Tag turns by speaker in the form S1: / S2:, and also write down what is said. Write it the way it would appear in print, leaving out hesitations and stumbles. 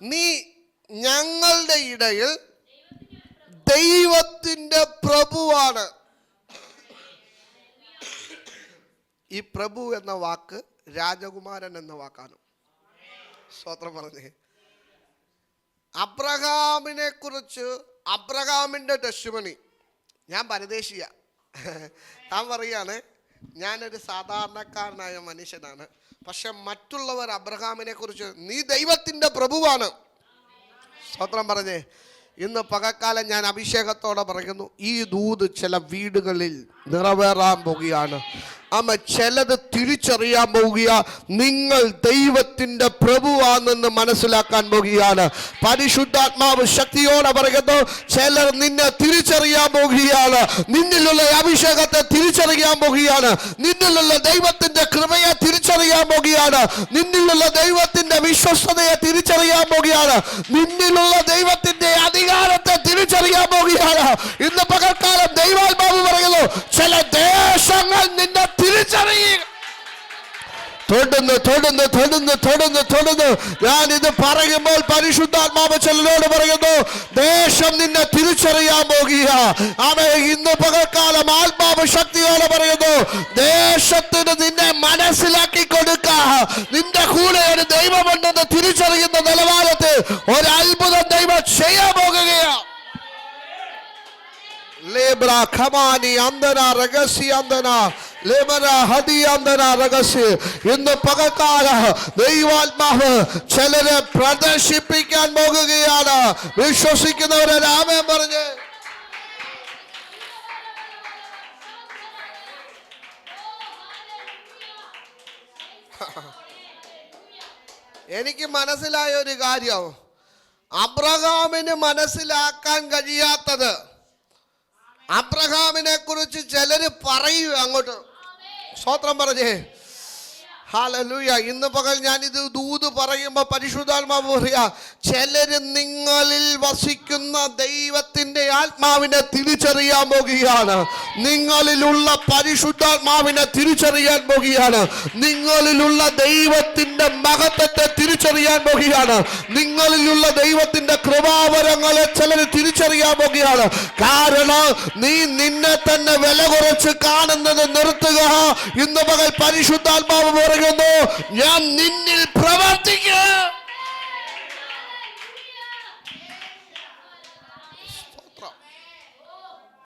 S1: നീ ഞങ്ങളുടെ ഇടയിൽ ദൈവത്തിന്റെ പ്രഭുവാണ്. ഈ പ്രഭു എന്ന വാക്ക് രാജകുമാരൻ എന്ന വാക്കാണ്. സ്തോത്രം പറഞ്ഞേ. അബ്രഹാമിനെ കുറിച്ച് അബ്രഹാമിന്റെ ടെസ്റ്റിമണി. ഞാൻ പരദേശിയ, ഞാൻ പറയാണ് ഞാനൊരു സാധാരണക്കാരനായ മനുഷ്യനാണ്. പക്ഷെ മറ്റുള്ളവർ അബ്രഹാമിനെ കുറിച്ച് നീ ദൈവത്തിന്റെ പ്രഭുവാണ്. സ്തോത്രം പറഞ്ഞേ. ഇന്ന് പകൽക്കാലം ഞാൻ അഭിഷേകത്തോടെ പറയുന്നു, ഈ ദൂത് ചില വീടുകളിൽ നിറവേറാൻ പോവുകയാണ്. അമ്മ ചിലത് തിരിച്ചറിയാൻ പോവുക. നിങ്ങൾ ദൈവത്തിന്റെ പ്രഭുവാണെന്ന് മനസ്സിലാക്കാൻ പോവുകയാണ്. പരിശുദ്ധാത്മാവ് ശക്തിയോടെ പറയുന്നു, ചിലർ നിന്നെ തിരിച്ചറിയാൻ പോവുകയാണ്. നിന്നിലുള്ള അഭിഷേകത്തെ തിരിച്ചറിയാൻ പോവുകയാണ്. നിന്നിലുള്ള ദൈവത്തിന്റെ കൃപയെ തിരിച്ചറിയാൻ പോവുകയാണ്. നിന്നിലുള്ള ദൈവത്തിന്റെ വിശ്വസ്തതയെ തിരിച്ചറിയാൻ പോവുകയാണ്. നിന്നിലുള്ള ദൈവത്തിന്റെ അധികാരത്തെ തിരിച്ചറിയാൻ പോവുകയാണ്. ഇന്ന് പകൽക്കാലം ദൈവാത്മാവ് പറയുന്നു, ചില ദേശങ്ങൾ നിന്നെ തിരിച്ചറിയുക. തൊടുന്നു. ഞാൻ ഇത് പറയുമ്പോൾ പരിശുദ്ധാത്മാവ് ചിലരോട് പറയുന്നു, ദേശം നിന്നെ തിരിച്ചറിയാൻ പോകുക. അവൻ ഇന്ന് പകൽക്കാലം ആത്മാവ് ശക്തിയോടെ പറയുന്നു, ദേശത്തിന് നിന്നെ മനസ്സിലാക്കി കൊടുക്ക. നിന്റെ കൂടെ ഒരു ദൈവമുണ്ടെന്ന് തിരിച്ചറിയുന്ന നിലവാരത്തിൽ ഒരു അത്ഭുതം ദൈവം ചെയ്യാൻ പോകുകയാണ്. ലേബ്രാ ഖമാനി അന്തന രഹസ്യ അന്തന ഇന്ന് പകൽക്കാല ദൈവാത്മാവ് ചിലരെ പ്രദർശിപ്പിക്കാൻ പോകുകയാണ്. വിശ്വസിക്കുന്നവരെ ആമേൻ പറഞ്ഞ് എനിക്ക് മനസ്സിലായ ഒരു കാര്യം, അബ്രഹാമിന് മനസ്സിലാക്കാൻ കഴിയാത്തത് അബ്രഹാമിനെ കുറിച്ച് ചിലര് പറയൂ അങ്ങോട്ട്. സ്തോത്രം പറഞ്ഞേ. ഹല്ലേലൂയ. ഇന്ന് പകൽ ഞാനിത് ദൂത് പറയുമ്പോൾ പരിശുദ്ധാത്മാവ് പറയാ, ചിലര് നിങ്ങളിൽ വസിക്കുന്ന ദൈവത്തിന്റെ ആത്മാവിനെ തിരിച്ചറിയാൻ പോകുകയാണ്. നിങ്ങളിലുള്ള പരിശുദ്ധാത്മാവിനെ തിരിച്ചറിയാൻ പോകുകയാണ്. നിങ്ങളിലുള്ള ദൈവത്തിന്റെ മഹത്വത്തെ തിരിച്ചറിയാൻ പോകുകയാണ്. നിങ്ങളിലുള്ള ദൈവത്തിന്റെ കൃപാവരങ്ങളെ ചിലർ തിരിച്ചറിയാൻ പോകുകയാണ്. കാരണം നീ നിന്നെ തന്നെ വില കുറച്ച് കാണുന്നത് നിർത്തുക. ഇന്ന് പകൽ പരിശുദ്ധാത്മാവ് പറയുന്നു, ഞാൻ നിന്നിൽ പ്രവർത്തിക്കും.